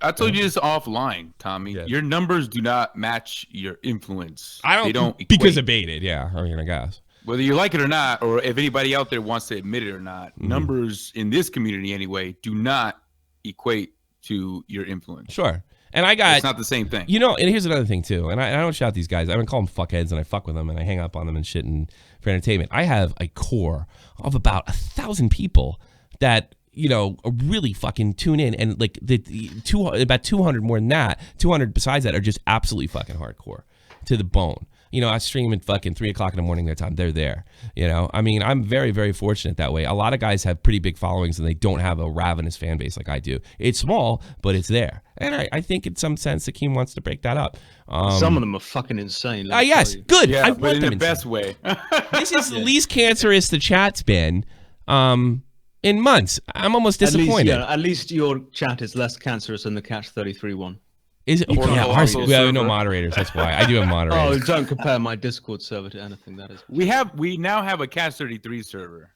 I told you this offline, Tommy. Yeah. Your numbers do not match your influence. They don't because of Baited. Yeah, I mean, I guess. Whether you like it or not, or if anybody out there wants to admit it or not, numbers in this community anyway do not equate to your influence. Sure. And I got, It's not the same thing. you know, and here's another thing too. And I don't shout these guys. I don't call them fuckheads, and I fuck with them, and I hang up on them and shit and for entertainment. I have a core of about 1,000 people that, you know, really fucking tune in, and like about 200 more than that, 200 besides that are just absolutely fucking hardcore to the bone. You know, I stream at fucking 3 o'clock in the morning their time. They're there. You know, I mean, I'm very, very fortunate that way. A lot of guys have pretty big followings and they don't have a ravenous fan base like I do. It's small, but it's there. And I think in some sense, Keem wants to break that up. Some of them are fucking insane. let me Yes, tell you. good. Yeah, I but want in them the in best way. This is the least cancerous the chat's been in months. I'm almost disappointed. At least your chat is less cancerous than the Catch 33 one. Is it? Or Yeah, the ours, local we have no server. moderators. That's why I do have Oh, moderators. don't compare my Discord server to anything. That is. We now have a Catch 33 server,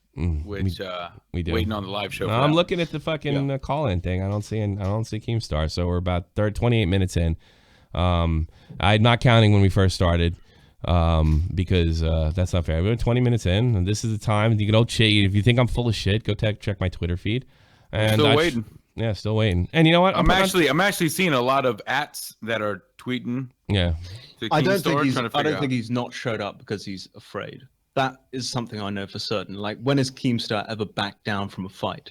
which we do. waiting on the live show. No, for I'm that. looking at the fucking call-in thing. I don't see Keemstar. So we're about 28 minutes in. I'm not counting when we first started because that's not fair. We're 20 minutes in, and this is the time. You can go check. If you think I'm full of shit, go check my Twitter feed. And Still waiting. Yeah, still waiting. And you know what? I'm actually seeing a lot of ats that are tweeting. Yeah. To I don't Keemstar, think he's. trying to I figure don't think out. he's not showed up because he's afraid. That is something I know for certain. Like, when has Keemstar ever backed down from a fight?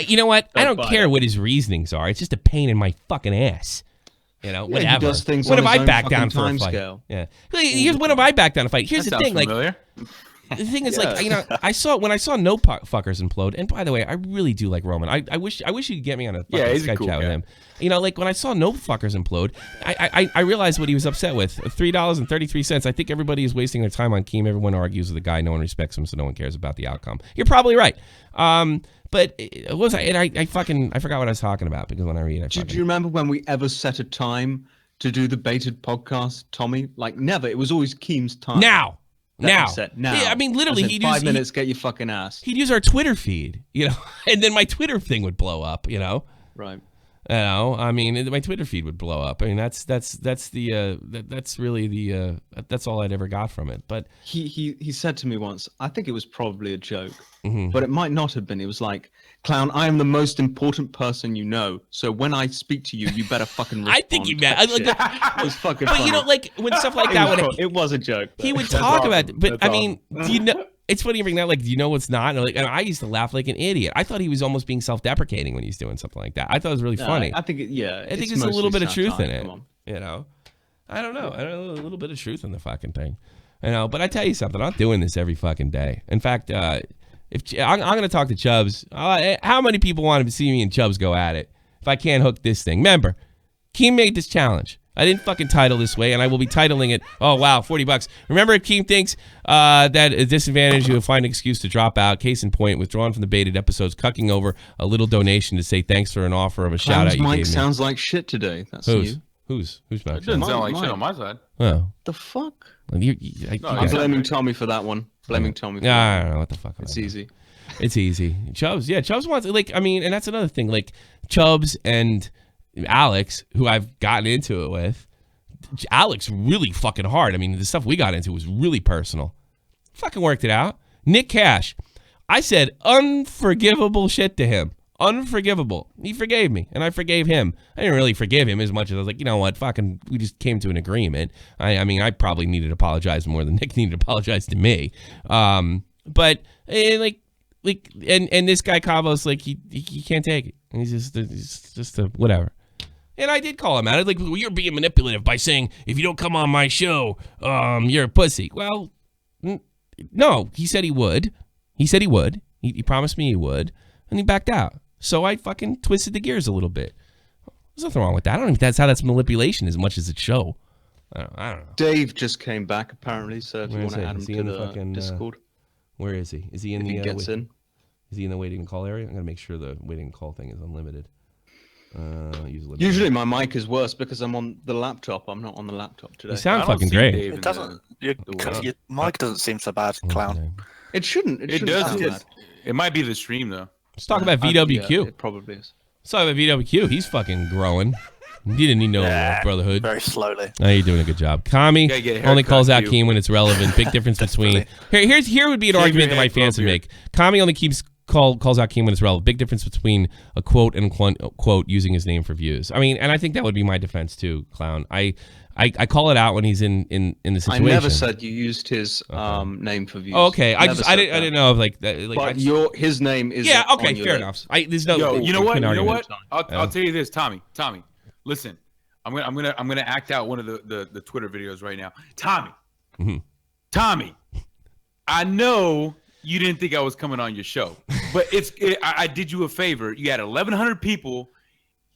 You know what? I Don't don't buy care it. what his reasonings are. It's just a pain in my fucking ass. You know, Yeah, whatever. he does things when on have his I own backed down fucking for a fight? timescale. Yeah. Here's when have I backed down a fight? Here's That the sounds thing. Like, familiar. the thing is, Yeah. like, you know, when I saw no fuckers implode. And by the way, I really do like Roman. I wish you could get me on a fucking he's a Skype cool chat with guy. him. You know, like when I saw no fuckers implode, I realized what he was upset with. $3.33. I think everybody is wasting their time on Keem. Everyone argues with the guy. No one respects him, so no one cares about the outcome. You're probably right. But what was I? And I forgot what I was talking about because when I read, Do you remember when we ever set a time to do the baited podcast, Tommy? Like, never. It was always Keem's time. now. That we set. Now. Yeah, I mean, literally, As in he'd 5 use minutes. Get your fucking ass. he'd use our Twitter feed, you know, and then my Twitter thing would blow up, you know. Right. You know, I mean, my Twitter feed would blow up. I mean, that's really the that's all I'd ever got from it. But He said to me once, I think it was probably a joke, Mm-hmm. but it might not have been. It was like, "Clown, I am the most important person you know. So when I speak to you, you better fucking respond." I think he meant, like, it was fucking but funny. you know, like when stuff like that would it was a joke. he though. would talk about awesome. it. But That's I mean, do you know? It's funny you bring that. Like, do you know what's not? And, like, and I used to laugh like an idiot. I thought he was almost being self-deprecating when he's doing something like that. I thought it was really No, funny. I think I think there's a little bit of truth in it. Come on. You know, I don't know. A little bit of truth in the fucking thing. You know, but I tell you something. I'm not doing this every fucking day. In fact, if I'm going to talk to Chubs, how many people want to see me and Chubs go at it? If I can't hook this thing, remember, Keem made this challenge. I didn't fucking title this way, and I will be titling it. Oh wow, $40. Remember, if Keem thinks that a disadvantage, you'll find an excuse to drop out. Case in point, withdrawn from the baited episodes, cucking over a little donation to say thanks for an offer of a shout out Clown's you mic gave me. sounds like shit today. That's Who's you. who's back? It doesn't sound like Mine. shit on my side. Oh, The fuck? well, No, I'm yeah. blaming Tommy for that one. Blaming Tommy. For yeah, that I don't know what the fuck. It's easy. It's easy. Chubbs wants, like, I mean, and that's another thing. Like, Chubbs and Alex, who I've gotten into it with, Alex really fucking hard. I mean, the stuff we got into was really personal. Fucking worked it out. Nick Cash, I said unforgivable shit to him. Unforgivable. He forgave me, and I forgave him. I didn't really forgive him as much as I was like, you know what, fucking, we just came to an agreement. I mean, I probably needed to apologize more than Nick needed to apologize to me. But like, and this guy Kavos, like, he can't take it. He's just a whatever. And I did call him out. I was like, well, you're being manipulative by saying, if you don't come on my show, you're a pussy. Well, no, he said he would. He said he would. He promised me he would. And he backed out. So I fucking twisted the gears a little bit. There's nothing wrong with that. I don't think that's manipulation as much as it's show. I don't know. Dave just came back apparently, so if Where you is want to he? add him Is he to in the the fucking, Discord, Where is he? Is he in if he the gets in. Is he in the waiting to call area? I'm gonna make sure the waiting to call thing is unlimited. Use limited. Usually my mic is worse because I'm on the laptop. I'm not on the laptop today. You sound I don't fucking see great. Dave in It doesn't. Your mic doesn't seem so bad, Clown. Okay. It shouldn't. It shouldn't does. sound bad. It might be the stream though. Let's talk about Yeah, VWQ. it probably is. Let's talk about VWQ. He's fucking growing. He didn't need no brotherhood. Very slowly. No, you're doing a good job. Kami Gotta get a only haircut, calls out too. Keem when it's relevant. Big difference between here would be an Shave argument your that my head, fans would grow a make. Kami only calls out Keem when it's relevant. Big difference between a quote and quote using his name for views. I mean, and I think that would be my defense too, Clown. I call it out when he's in the situation. I never said you used his name for views. Oh, okay, I didn't know if like but his name is fair enough. There's no. Yo, you know what? argument. I'll tell you this, Tommy. Listen, I'm gonna act out one of the Twitter videos right now. Tommy, I know you didn't think I was coming on your show, but I did you a favor. You had 1,100 people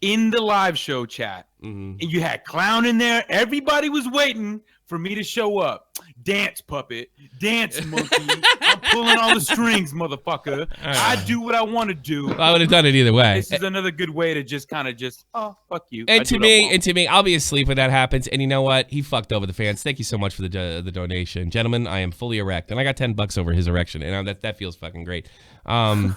in the live show chat, and you had Clown in there. Everybody was waiting for me to show up. Dance puppet, dance monkey. I'm pulling all the strings, motherfucker. I do what I want to do. I would have done it either way. This is another good way to just kind of fuck you. And to me, I'll be asleep when that happens. And you know what? He fucked over the fans. Thank you so much for the donation, gentlemen. I am fully erect, and I got $10 over his erection, and that feels fucking great. You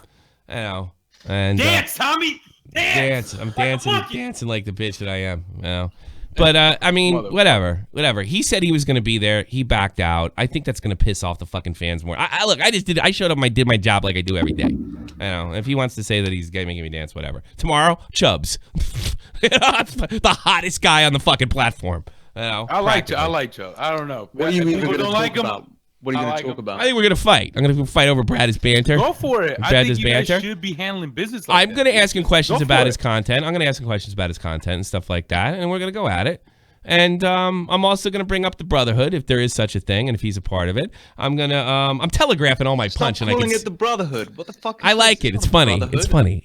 know, and dance, Tommy. Dance. I'm dancing like the bitch that I am. You know? But I mean, whatever. He said he was going to be there. He backed out. I think that's going to piss off the fucking fans more. I showed up. I did my job like I do every day. You know, if he wants to say that he's making me dance, whatever. Tomorrow, Chubs, the hottest guy on the fucking platform. You know, I like Chubs. I don't know. What do you mean? People don't like him. What are you going to talk about? I think we're going to fight. I'm going to fight over Brad's banter. Go for it. I think you guys should be handling business like I'm going to ask him questions about his content. I'm going to ask him questions about his content and stuff like that, and we're going to go at it. And I'm also going to bring up the brotherhood, if there is such a thing, and if he's a part of it. I'm telegraphing all my punch. Stop calling it the brotherhood. What the fuck? I like it. It's funny. It's funny.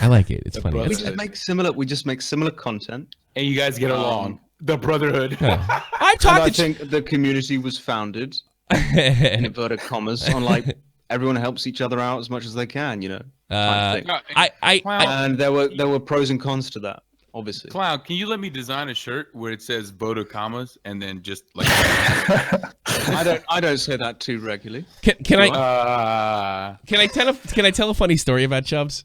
I like it. It's funny. We just make similar content, and you guys get along. The brotherhood. Yeah. I think the community was founded in inverted commas on like everyone helps each other out as much as they can, you know. And there were pros and cons to that, obviously. Clown, can you let me design a shirt where it says vote of commas and then just like I don't say that too regularly. Can I tell a funny story about Chubs?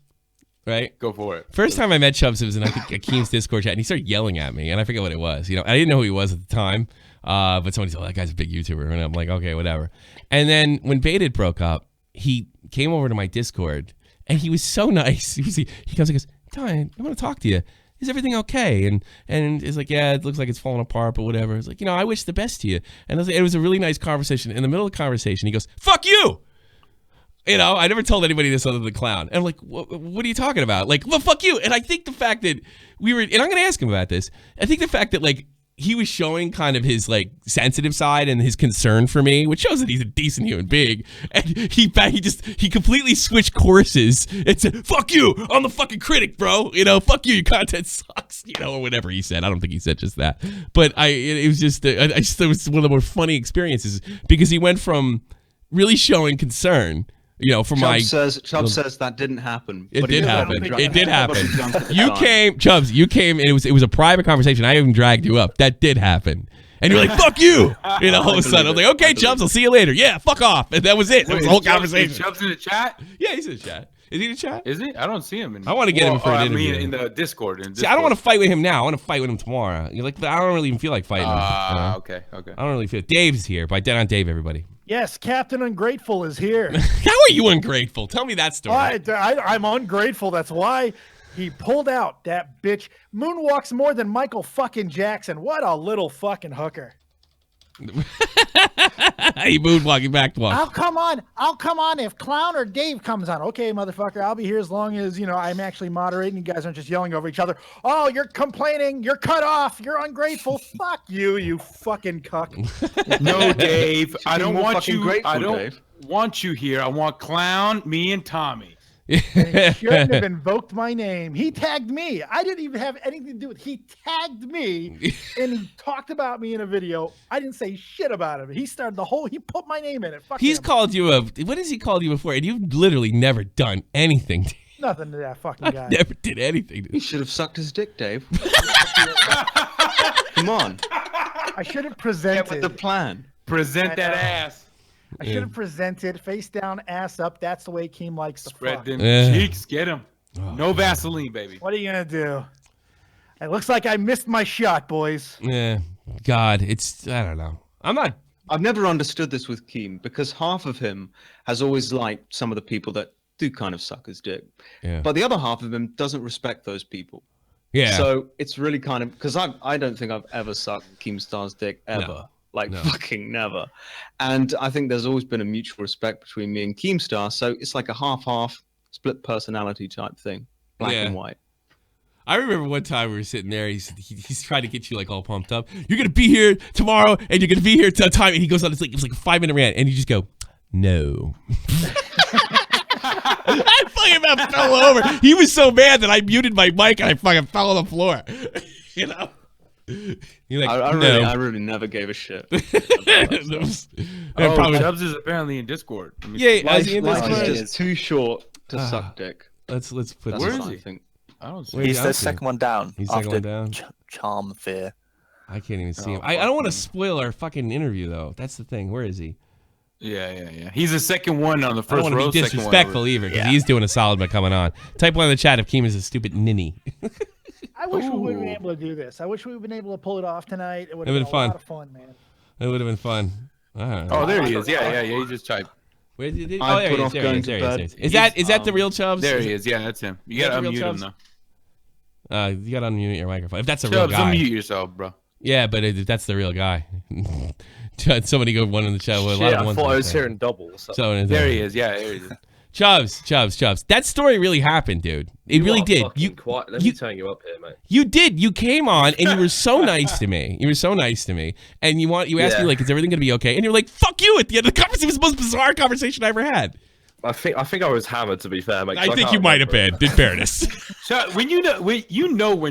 Right? Go for it. First time I met Chubs, it was in, I think, a Keem's Discord chat, and he started yelling at me, and I forget what it was. You know, I didn't know who he was at the time, but somebody said, "Oh, that guy's a big YouTuber," and I'm like, "Okay, whatever." And then when Baited broke up, he came over to my Discord, and he was so nice. He comes and goes, "Ty, I want to talk to you. Is everything okay?" And it's like, "Yeah, it looks like it's falling apart, but whatever." It's like, I wish the best to you. And it was a really nice conversation. In the middle of the conversation, he goes, "Fuck you." You know, I never told anybody this other than Clown. And I'm like, what are you talking about? Like, well, fuck you. And I think the fact that and I'm going to ask him about this. I think the fact that, like, he was showing kind of his, like, sensitive side and his concern for me, which shows that he's a decent human being. And he completely switched courses and said, "Fuck you, I'm the fucking critic, bro. You know, fuck you, your content sucks," you know, or whatever he said. I don't think he said just that. But it was just, it was one of the more funny experiences because he went from really showing concern, you know, for Chubbs says that didn't happen. It did happen. It did happen. Chubbs, you came, and it was a private conversation. I even dragged you up. That did happen. And you're like, "Fuck you." You know, all of a sudden, I was like, "Okay, Chubbs, I'll see you later." Yeah, fuck off. And that was it. That was the whole conversation. Is Chubbs in the chat? Yeah, he's in the chat. Is he in the chat? Is he? I don't see him. I want to get him for an interview. In the Discord. See, I don't want to fight with him now. I want to fight with him tomorrow. You're like, I don't really even feel like fighting him. Okay. I don't really feel. Dave's here. By Dead on Dave, everybody. Yes, Captain Ungrateful is here. How are you ungrateful? Tell me that story. I'm ungrateful. That's why he pulled out that bitch. Moonwalks more than Michael fucking Jackson. What a little fucking hooker. He moonwalking back to walk. I'll come on if Clown or Dave comes on. Okay, motherfucker, I'll be here as long as, I'm actually moderating. You guys aren't just yelling over each other. "Oh, you're complaining. You're cut off. You're ungrateful." Fuck you, you fucking cuck. No, Dave. I don't want you. Grateful, I don't Dave. want you here. I want Clown, me, and Tommy. He shouldn't have invoked my name. He tagged me. I didn't even have anything to do with it. He tagged me and he talked about me in a video. I didn't say shit about him. He started he put my name in it. Fuck He's him. Called you what has he called you before? And you've literally never done anything. Nothing to that fucking guy. Never did anything. He should have sucked his dick, Dave. Come on. I should have presented. Get with the plan. Present that ass. I should have presented face down, ass up. That's the way Keem likes to spread them Yeah. cheeks. Get him. No Vaseline, baby. What are you gonna do? It looks like I missed my shot, boys. Yeah. God, I don't know. I've never understood this with Keem because half of him has always liked some of the people that do kind of suck his dick. Yeah. But the other half of him doesn't respect those people. Yeah. So it's really kind of, because I don't think I've ever sucked Keemstar's dick ever. No. Like, No. fucking never. And I think there's always been a mutual respect between me and Keemstar. So it's like a half-half split personality type thing. Black and white. I remember one time we were sitting there. He's trying to get you like all pumped up. You're gonna be here tomorrow, and you're gonna be here till time. And he goes on. It was like a 5-minute rant, and you just go, no. I fucking about fell over. He was so mad that I muted my mic and I fucking fell on the floor. You know. You're like, I really never gave a shit. Probably, Chubs is apparently in Discord. is he in Life Discord? is just too short to suck dick. Let's put That's this. what I think. I don't see. Where He's is the he? second one down. He's after second one down. Charm Fear. I can't even see him. I don't want to spoil our fucking interview though. That's the thing. Where is he? Yeah. He's the second one on the I first don't row. want to be second one disrespectful over. either because he's doing a solid by coming on. Type one in the chat if Keem is a stupid ninny. I wish we would have been able to do this. I wish we would have been able to pull it off tonight. It would It have would've been a fun. lot of fun, man. It would have been fun. Oh, there he is. Yeah. He just typed. Where did he? I Oh, there put he off is. going There to he is. bed. Is that the real Chubs? There he is. Yeah, that's him. You gotta the real unmute him Chubs? though. You gotta unmute your microphone. If that's a real Chubs, guy. unmute yourself, bro. Yeah, but if that's the real guy. Somebody go one in the chat. Well, a lot Shit, of I ones thought I like was that. hearing doubles. So There he is. Yeah, there he is. Chubs. That story really happened, dude. It really did. Let me turn you up here, mate. You did. You came on and you were so nice to me. And you asked me like, is everything gonna be okay? And you're like, fuck you at the end of the conversation. It was the most bizarre conversation I ever had. I think I was hammered, to be fair, mate. I think you might have been, in fairness. Chubbs, when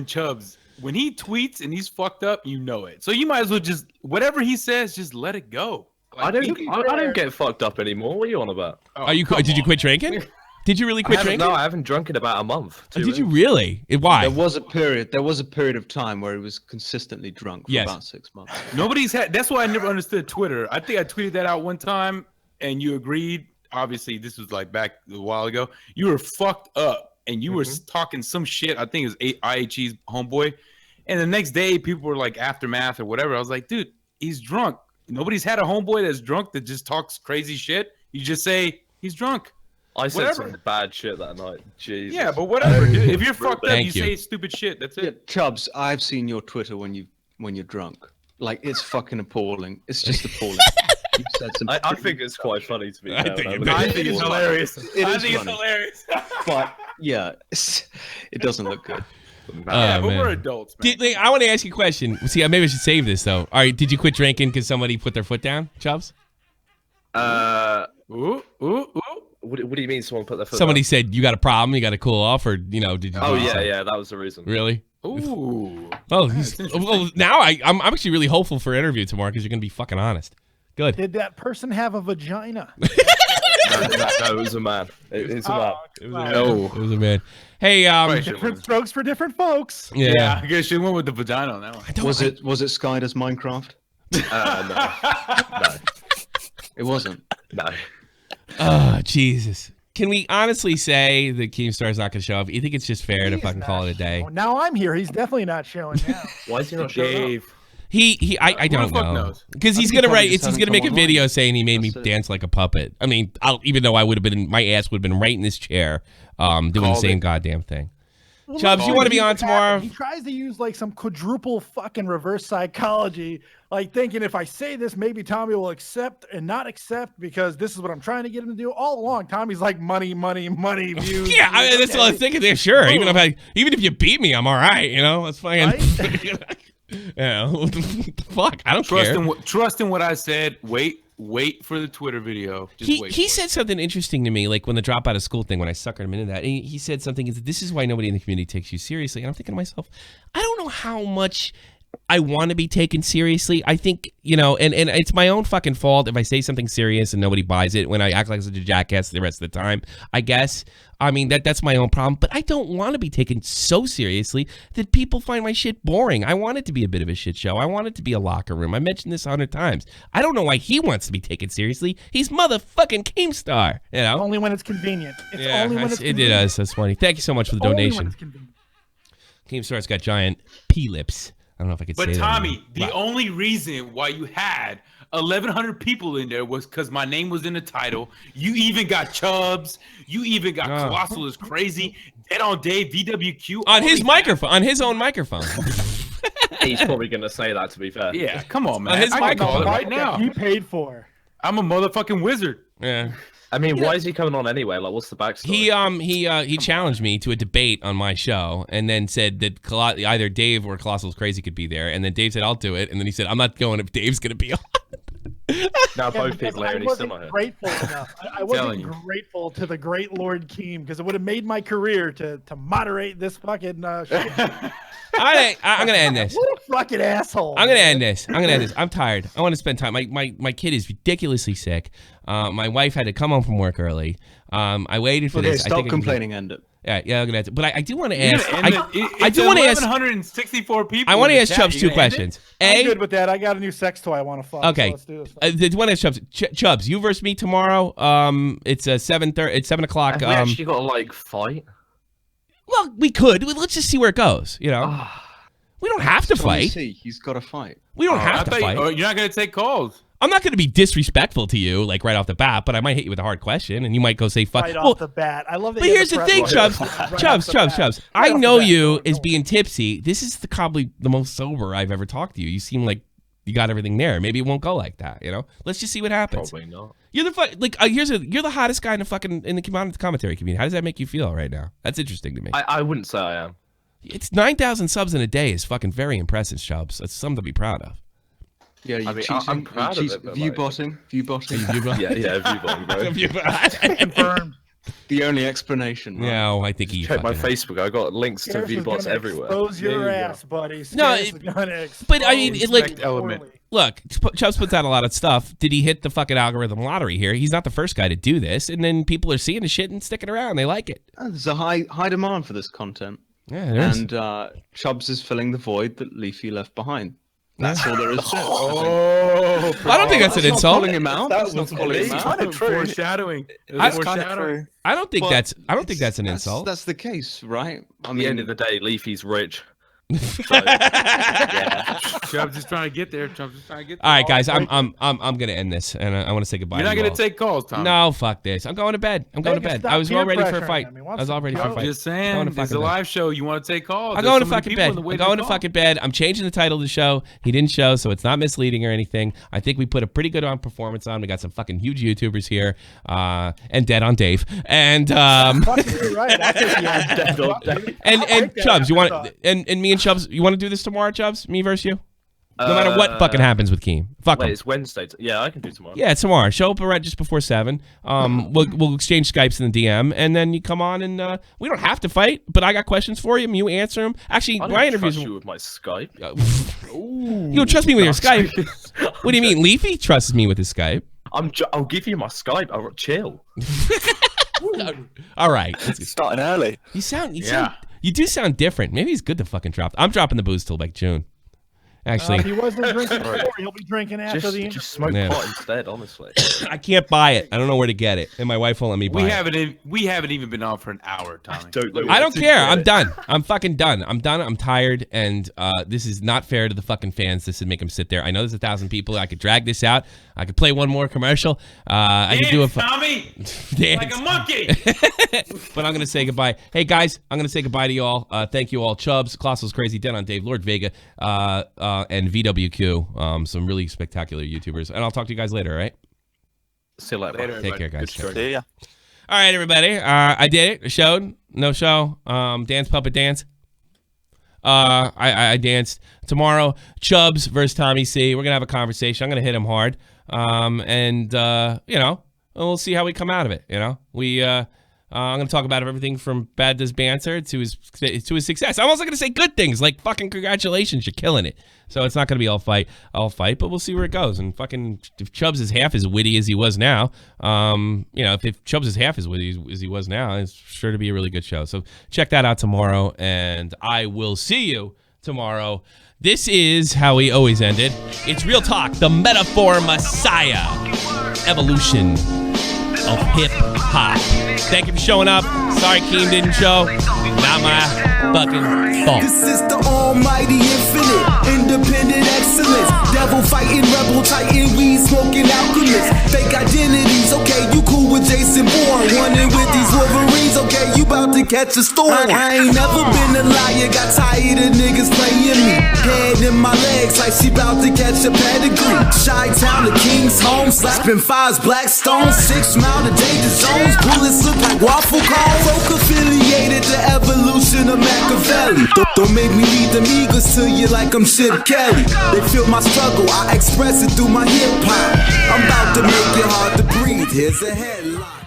Chubbs, when he tweets and he's fucked up, you know it. So you might as well just whatever he says, just let it go. I don't get fucked up anymore. What are you on about? Did you quit drinking? Did you really quit drinking? No, I haven't drunk in about a month. Did you really? Why? There was a period of time where he was consistently drunk for about 6 months. Nobody's had. That's why I never understood Twitter. I think I tweeted that out one time, and you agreed. Obviously, this was like back a while ago. You were fucked up, and you were talking some shit. I think it was IHE's homeboy. And the next day, people were like aftermath or whatever. I was like, dude, he's drunk. Nobody's had a homeboy that's drunk that just talks crazy shit. You just say he's drunk. I said some bad shit that night. Jesus. Yeah, but whatever, dude. If you're fucked up, Thank you you. say stupid shit. That's it. Yeah, Chubbs, I've seen your Twitter when you're drunk. Like, it's fucking appalling. It's just appalling. You've said some I think it's quite funny to be fair. I think it's hilarious. I think it's hilarious. But yeah, it doesn't look good. Yeah, but man. we're adults, man. I want to ask you a question. See, maybe I should save this though. All right, did you quit drinking because somebody put their foot down, Chubbs? Ooh. What do you mean someone put their foot Somebody down? said you got a problem, you got to cool off, or did you? Oh do something? yeah, that was the reason. Really? Ooh. Oh, well, now I'm actually really hopeful for an interview tomorrow because you're gonna be fucking honest. Good. Did that person have a vagina? No, it was a man. It was a man. It was a man. Hey, Different strokes for different folks. yeah. I guess you went with the vagina on that one. Was it Skyder's Minecraft? No. It wasn't. No. Oh, Jesus. Can we honestly say that Keemstar's not going to show up? You think it's just fair to He's fucking not call it a day? showing. Now I'm here. He's definitely not showing now. Why is he not showing up? Dave. I don't the fuck know. knows? Because he's I think going to he probably write, just he's hasn't going to make a come video online. saying he made me That's it. dance like a puppet. I mean, even though I would have been, my ass would have been right in this chair doing the Called same it. goddamn thing. Well, Chubbs, look, you want to be here's on what tomorrow? happened. He tries to use like some quadruple fucking reverse psychology, like thinking if I say this, maybe Tommy will accept and not accept because this is what I'm trying to get him to do. All along, Tommy's like money, views. Yeah, I mean, that's what I was thinking there. Sure, even if you beat me, I'm all right. You know, that's fine. Right? Yeah, fuck, I don't care. Trust in what I said. Wait for the Twitter video. Just wait. He said something interesting to me, like when the drop out of school thing, when I suckered him into that. He said something, this is why nobody in the community takes you seriously. And I'm thinking to myself, I don't know how much I want to be taken seriously. I think, and it's my own fucking fault if I say something serious and nobody buys it when I act like such a jackass the rest of the time, I guess. I mean, that's my own problem, but I don't want to be taken so seriously that people find my shit boring. I want it to be a bit of a shit show. I want it to be a locker room. I mentioned this 100 times. I don't know why he wants to be taken seriously. He's motherfucking Keemstar, Only when it's convenient. It's only when it's it convenient. does. That's funny. Thank you so much for the Only when donation. it's convenient. Keemstar's got giant P lips. don't know if I could But say that. Tommy, the Wow. only reason why you had 1,100 people in there was because my name was in the title. You even got Chubs. You even got Colossal is Crazy. Dead on Dave, VWQ. On his microphone, on his own microphone. He's probably going to say that, to be fair. Yeah, come on, man. his I can call it right That now. he paid for. I'm a motherfucking wizard. Yeah. I mean, why is he coming on anyway? Like, what's the backstory? He challenged me to a debate on my show, and then said that either Dave or Colossal's Crazy could be there, and then Dave said I'll do it, and then he said I'm not going if Dave's gonna be on. Now both because people here, I and he's still wasn't not here. grateful enough. I Telling wasn't you. grateful to the great Lord Keem because it would have made my career to moderate this fucking shit. I'm gonna end this. What a fucking asshole. I'm gonna man. end this. I'm tired. I want to spend time. My kid is ridiculously sick. My wife had to come home from work early. I waited for Okay, this. I stop think I can- complaining, end it. Yeah, I'm gonna have to. But I do want to You're ask. gonna end I do want to ask. 1,164 people. I want to in the ask chat. Chubbs You two gonna end it? questions. I'm good with that. I got a new sex toy I want to fuck. Okay. So let's do this. I want to ask Chubbs. Chubbs, you versus me tomorrow. It's 7:30. It's 7 o'clock. Have we actually got to, like, fight? Well, we could. Let's just see where it goes. You know, we don't have to fight. He's got to fight. We don't I have to thought fight. you're not gonna take calls. I'm not going to be disrespectful to you, like right off the bat, but I might hit you with a hard question, and you might go say "fuck." Right Well, off the bat. I love that. but you here's have the thing, press Chubbs. right off Chubbs. the bat. Chubbs. Right I off the know bat. you No, as no. being tipsy. This is probably the most sober I've ever talked to you. You seem like you got everything there. Maybe it won't go like that. You know. Let's just see what happens. Probably not. You're the you're the hottest guy in the commentary community. How does that make you feel right now? That's interesting to me. I wouldn't say I am. It's 9,000 subs in a day is fucking very impressive, Chubbs. That's something to be proud of. Yeah, you I mean, cheating. I'm proud of it, but, View like- botting. Yeah, view bottom, bro. Confirmed. The only explanation. Right? No, I think he Check my fucking- Facebook. I got links to Gareth is view bots gonna everywhere. Expose There your you go. ass, buddy. No, Gareth it- is gonna but I mean, expose it, like- you element. poorly. Look, Chubbs puts out a lot of stuff. Did he hit the fucking algorithm lottery here? He's not the first guy to do this, and then people are seeing the shit and sticking around. They like it. There's a high demand for this content, Yeah, there is. and Chubbs is filling the void that Leafy left behind. That's all there is to it. Oh, I don't think that's an Not insult. calling him out. That's not calling him out. foreshadowing. I- Foreshadowing. I don't think But that's an insult. That's the case, right? I At the end of mean, the day, Leafy's rich. Chubbs is trying to get there. Chubbs is trying to get there. All right, guys, I'm gonna end this, and I want to say goodbye. You're not to you gonna all. take calls, Tom. No, fuck this. I'm going to bed. I'm going to Make it bed. stop I was peer all ready for a pressuring fight. him. He I wants was to all ready for a go. fight. Just Going saying, to it's a fucking live show. You want to take calls? I'm There's going so to many fucking people in bed. the way I'm to going to call. fucking bed. I'm changing the title of the show. He didn't show, so it's not misleading or anything. I think we put a pretty good on performance on. We got some fucking huge YouTubers here, and Dead on Dave, and Fuck, you're right. I'll take you on that. and take that Chubbs. You want thought. and me and Chubbs. You want to do this tomorrow, Chubbs? Me versus you. No matter what fucking happens with Keem. Fuck Wait, him. it's Wednesday. Yeah, I can do tomorrow. Yeah, tomorrow. Show up around just before 7. We'll exchange Skypes in the DM, and then you come on, and we don't have to fight, but I got questions for you, and you answer them. Actually, I my don't interviews. trust you with my Skype. You don't trust me with your Skype. What do you mean? Leafy trusts me with his Skype. I'll give you my Skype. I'll chill. All right. Starting early. You do sound different. Maybe he's good to fucking drop. I'm dropping the booze till like June. If Actually, he wasn't drinking before, he'll be drinking after the interview. Just smoke Yeah. pot instead, honestly. I can't buy it. I don't know where to get it, and my wife won't let me buy it. We haven't even been on for an hour, Tommy. I don't care. I'm done. I'm fucking done. I'm done. I'm tired, and this is not fair to the fucking fans. This would make them sit there. I know there's 1,000 people. I could drag this out. I could play one more commercial. I could do a Tommy, dance. like a monkey. But I'm going to say goodbye. Hey, guys, I'm going to say goodbye to you all. Thank you all. Chubbs, Colossal's Crazy, Dead on Dave, Lord Vega, and VWQ. Some really spectacular YouTubers. And I'll talk to you guys later, all right? See you later. Take care, guys. See ya. All right, everybody. I did it. Showed. No show. Dance Puppet Dance. I danced. Tomorrow, Chubbs versus Tommy C. We're going to have a conversation. I'm going to hit him hard. We'll see how we come out of it. I'm going to talk about everything from bad does banter to his success. I'm also going to say good things like fucking congratulations, you're killing it. So it's not going to be all fight, but we'll see where it goes. And fucking if Chubbs is half as witty as he was now, if Chubbs is half as witty as he was now, it's sure to be a really good show. So check that out tomorrow, and I will see you tomorrow. This is how we always ended. It's Real Talk, the Metaphor Messiah, evolution of hip hop. Thank you for showing up. Sorry Keem didn't show. Not my fucking fault. This is the almighty infinite, independent excellence. Devil fighting, rebel titan, weed smoking alchemist. Fake identities, okay, you cool with Jason Bourne. Running with these Wolverines, okay, you about to catch a storm. I ain't never been a liar, got tired of niggas playing me. Head in my legs like she about to catch a pedigree. Chi-town to King's home, slapping fives, black stones, 6 mile to danger zones. Bullets look like waffle cones. Folk affiliated to evolution of Machiavelli. Don't make me lead them eagles to you like I'm Chip Kelly. They feel my struggle, I express it through my hip hop. I'm about to make it hard to breathe. Here's a headline.